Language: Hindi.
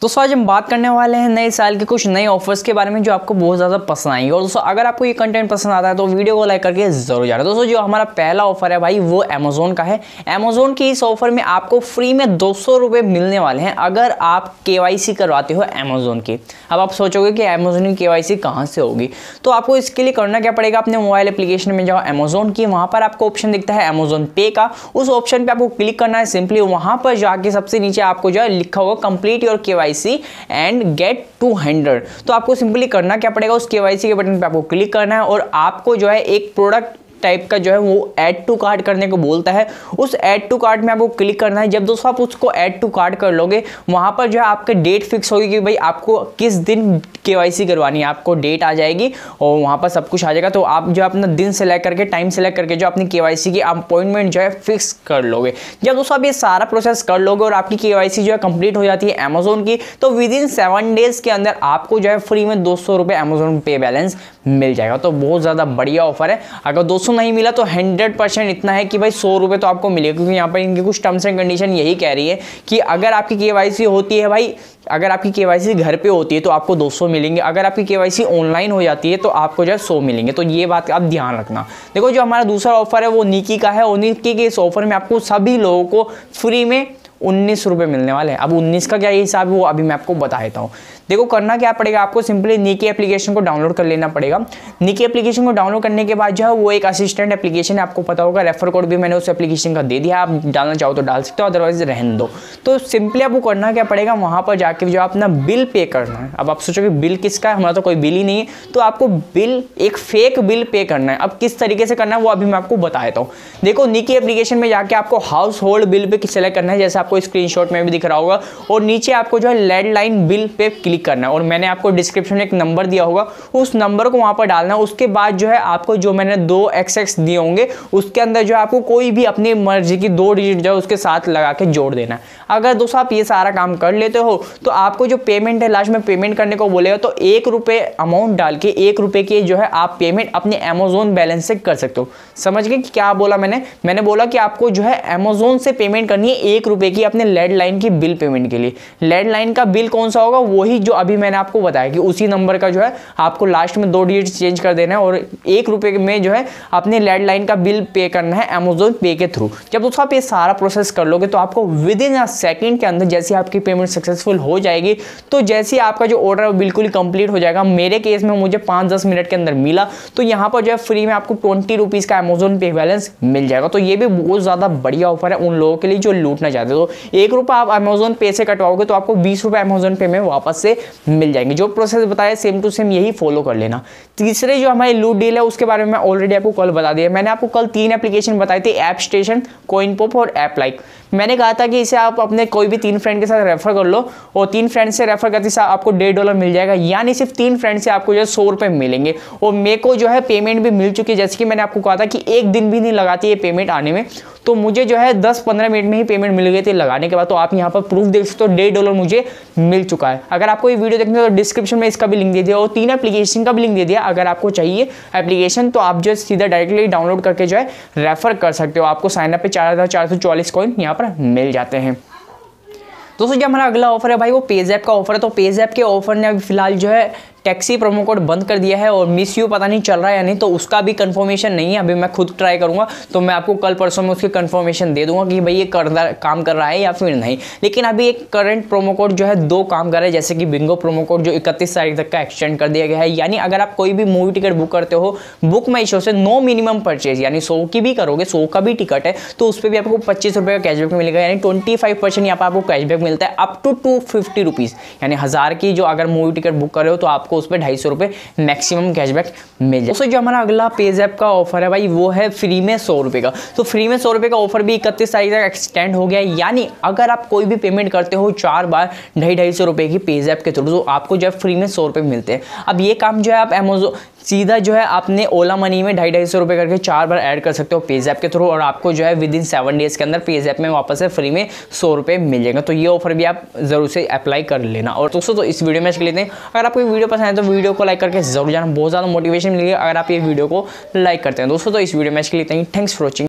दोस्तों आज हम बात करने वाले हैं नए साल के कुछ नए ऑफर्स के बारे में जो आपको बहुत ज़्यादा पसंद आएंगे। और दोस्तों अगर आपको ये कंटेंट पसंद आता है तो वीडियो को लाइक करके जरूर जाना। दोस्तों जो हमारा पहला ऑफर है भाई वो अमेजोन का है। अमेजोन की इस ऑफर में आपको फ्री में 200 रुपये मिलने वाले हैं अगर आप KYC करवाते हो अमेजोन की। अब आप सोचोगे कि अमेजोन की KYC कहाँ से होगी, तो आपको इसके लिए करना क्या पड़ेगा, अपने मोबाइल एप्लीकेशन में जाओ अमेजोन की, वहाँ पर आपको ऑप्शन दिखता है अमेजोन पे का, उस ऑप्शन पर आपको क्लिक करना है। सिंपली वहाँ पर जाके सबसे नीचे आपको जो है लिखा होगा complete your KYC and get 200। तो आपको सिंपली करना क्या पड़ेगा, उस KYC के बटन पे आपको क्लिक करना है और आपको जो है एक प्रोडक्ट टाइप का जो है वो ऐड टू कार्ट करने को बोलता है। उस ऐड टू कार्ट में आपको क्लिक करना है। जब दोस्तों आप उसको ऐड टू कार्ट कर लोगे, वहाँ पर जो है आपका डेट फिक्स होगी कि भाई आपको किस दिन KYC करवानी है, आपको डेट आ जाएगी और वहाँ पर सब कुछ आ जाएगा। तो आप जो अपना दिन सेलेक्ट करके, टाइम सेलेक्ट करके जो अपनी KYC की अपॉइंटमेंट जो है फिक्स कर लोगे। जब दोस्तों आप ये सारा प्रोसेस कर लोगे और आपकी KYC जो है कंप्लीट हो जाती है अमेजोन की, तो विदिन 7 डेज के अंदर आपको जो है फ्री में 200 रुपये अमेजोन पे बैलेंस मिल जाएगा। तो बहुत ज़्यादा बढ़िया ऑफर है। अगर 200 नहीं मिला तो 100% इतना है कि भाई 100 रुपये तो आपको मिलेगा, क्योंकि यहाँ पर इनकी कुछ टर्म्स एंड कंडीशन यही कह रही है कि अगर आपकी KYC होती है भाई, अगर आपकी KYC घर पे होती है तो आपको 200 मिलेंगे, अगर आपकी KYC ऑनलाइन हो जाती है तो आपको जो है 100 मिलेंगे। तो ये बात आप ध्यान रखना। देखो जो हमारा दूसरा ऑफर है वो निकी का है और निकी के इस ऑफर में आपको सभी लोगों को फ्री में 19 रुपये मिलने वाले हैं। अब 19 का क्या हिसाब है वो अभी मैं आपको बता देता हूँ। देखो करना क्या पड़ेगा, आपको सिंपली निकी एप्लीकेशन को डाउनलोड कर लेना पड़ेगा। निकी एप्लीकेशन को डाउनलोड करने के बाद जो है वो एक असिस्टेंट एप्लीकेशन है, आपको पता होगा। रेफर कोड भी मैंने उस एप्लीकेशन का दे दिया, आप डालना चाहो तो डाल सकते हो, अदरवाइज रहने दो। तो सिंपली आपको करना क्या पड़ेगा, वहाँ पर जाके जो अपना बिल पे करना है। अब आप सोचोगे बिल किसका है, हमारा तो कोई बिल ही नहीं है, तो आपको बिल, एक फेक बिल पे करना है। अब किस तरीके से करना है वो अभी मैं आपको बता देता हूँ। देखो निकी एप्लीकेशन में जाके आपको house hold bill pay select करना है, जैसे आपको स्क्रीनशॉट में भी दिख रहा होगा, और नीचे आपको जो है लैंडलाइन बिल पे क्लिक करना है। और मैंने आपको डिस्क्रिप्शन में एक नंबर दिया होगा, उस नंबर को वहां पर डालना है। उसके बाद जो है आपको जो मैंने 2XX दिए होंगे उसके अंदर जो है आपको कोई भी अपनी मर्जी की 2 डिजिट जो है उसके साथ लगा के जोड़ देना है। अगर दोस्तों आप ये सारा काम कर लेते हो तो आपको जो पेमेंट है लास्ट में पेमेंट करने को बोलेगा, तो 1 रुपये अमाउंट डाल के 1 रुपये की जो है आप पेमेंट अपने अमेजोन बैलेंस से कर सकते हो। समझ गए कि क्या बोला मैंने बोला कि आपको जो है अमेजोन से पेमेंट करनी है 1 रुपये की अपने लैंडलाइन की बिल पेमेंट के लिए। लैंडलाइन का बिल कौन सा होगा, वही जो अभी मैंने आपको बताया कि उसी नंबर का जो है आपको लास्ट में 2 डिजिट चेंज कर देना है और 1 रुपये में जो है अपने लैंडलाइन का बिल पे करना है अमेजोन पे के थ्रू। जब दोस्तों आप ये सारा प्रोसेस कर लोगे तो आपको विदिन अ सेकंड के अंदर जैसे आपकी पेमेंट सक्सेसफुल हो जाएगी, तो जैसे आपका जो ऑर्डर है बिल्कुल ही कंप्लीट हो जाएगा। मेरे केस में मुझे 5-10 मिनट के अंदर मिला, तो यहाँ पर जो है फ्री में आपको 20 रुपीज़ का अमेजोन पे बैलेंस मिल जाएगा। तो ये भी बहुत ज़्यादा बढ़िया ऑफर है उन लोगों के लिए जो लूटना चाहते हो। तो 1 रुपया आप अमेजोन पे से कटवाओगे तो आपको 20 रुपये अमेजोन पे में वापस से मिल जाएंगे। जो प्रोसेस बताया सेम टू सेम यही फॉलो कर लेना। तीसरे जो हमारी लूट डील है उसके बारे में मैं ऑलरेडी आपको कल बता दिया। मैंने आपको कल 3 एप्लीकेशन बताई थी, ऐप स्टेशन, कॉइन पॉप और ऐप लाइक। मैंने कहा था कि इसे आप अपने कोई भी 3 फ्रेंड के साथ रेफर कर लो और 3 फ्रेंड से रेफर करते साथ आपको $1.5 मिल जाएगा, यानी सिर्फ 3 फ्रेंड से आपको जो है 100 रुपये मिलेंगे। और मेरे को जो है पेमेंट भी मिल चुकी है, जैसे कि मैंने आपको कहा था कि 1 दिन भी नहीं लगाती है पेमेंट आने में, तो मुझे जो है 10-15 मिनट में ही पेमेंट मिल गई थी लगाने के बाद। तो आप यहाँ पर प्रूफ देख सकते हो, $1.5 मुझे मिल चुका है। अगर आपको ये वीडियो देखना है तो डिस्क्रिप्शन में इसका भी लिंक दे दिया और 3 एप्लीकेशन का भी लिंक दे दिया। अगर आपको चाहिए एप्लीकेशन तो आप जो है सीधा डायरेक्टली डाउनलोड करके जो है रेफर कर सकते हो। आपको साइनअप पे 4444 कॉइन यहाँ पर मिल जाते हैं। दोस्तों जो हमारा अगला ऑफर है भाई वो पेज़ैप का ऑफर है। तो पेज़ैप के ऑफर ने अभी फिलहाल जो है टैक्सी प्रोमो कोड बंद कर दिया है और मिस यू पता नहीं चल रहा है या नहीं, तो उसका भी कंफर्मेशन नहीं है। अभी मैं खुद ट्राई करूंगा तो मैं आपको कल परसों में उसकी कंफर्मेशन दे दूंगा कि भाई ये काम कर रहा है या फिर नहीं। लेकिन अभी एक करंट प्रोमो कोड जो है 2 काम कर रहा है, जैसे कि बिंगो प्रोमो कोड जो 31 तारीख तक का एक्सटेंड कर दिया गया है। यानी अगर आप कोई भी मूवी टिकट बुक करते हो बुक माई शो से, नो मिनिमम परचेज, यानी 100 की भी करोगे, 100 का भी टिकट है तो उस पर भी आपको 25 रुपये का कैशबैक मिलेगा। यानी 25% यहाँ पर आपको कैशबैक मिलता है अप टू 250 रुपीज़। यानी 1000 की जो अगर मूवी टिकट बुक कर रहे हो तो आपको उस पर 250 रुपये मैक्सिमम कैशबैक मिल जाए। दोस्तों जो हमारा अगला पेज़ैप का ऑफर है भाई वो है फ्री में 100 रुपये का। तो फ्री में 100 रुपये का ऑफर भी 31 तारीख तक एक्सटेंड हो गया है। यानी अगर आप कोई भी पेमेंट करते हो 4 बार 250 रुपये की पेज़ैप के थ्रू, तो आपको जो है फ्री में 100 रुपये मिलते हैं। अब ये काम जो है आप अमेजोन सीधा जो है आपने ओला मनी में 250 रुपये करके 4 बार ऐड कर सकते हो पेज़ैप के थ्रू, और आपको जो है विदिन 7 डेज़ के अंदर पेज़ैप में वापस से फ्री में 100 रुपये मिल जाएगा। तो ये ऑफर भी आप जरूर से अप्लाई कर लेना। और दोस्तों तो इस वीडियो में इसके लेते हैं। अगर आपको ये वीडियो पसंद है तो वीडियो को लाइक करके जरूर जाना, बहुत ज़्यादा मोटिवेशन मिलेगी अगर आप ये वीडियो को लाइक करते हैं। दोस्तों तो इस वीडियो में इसके लिए थैंक्स फॉर वॉचिंग।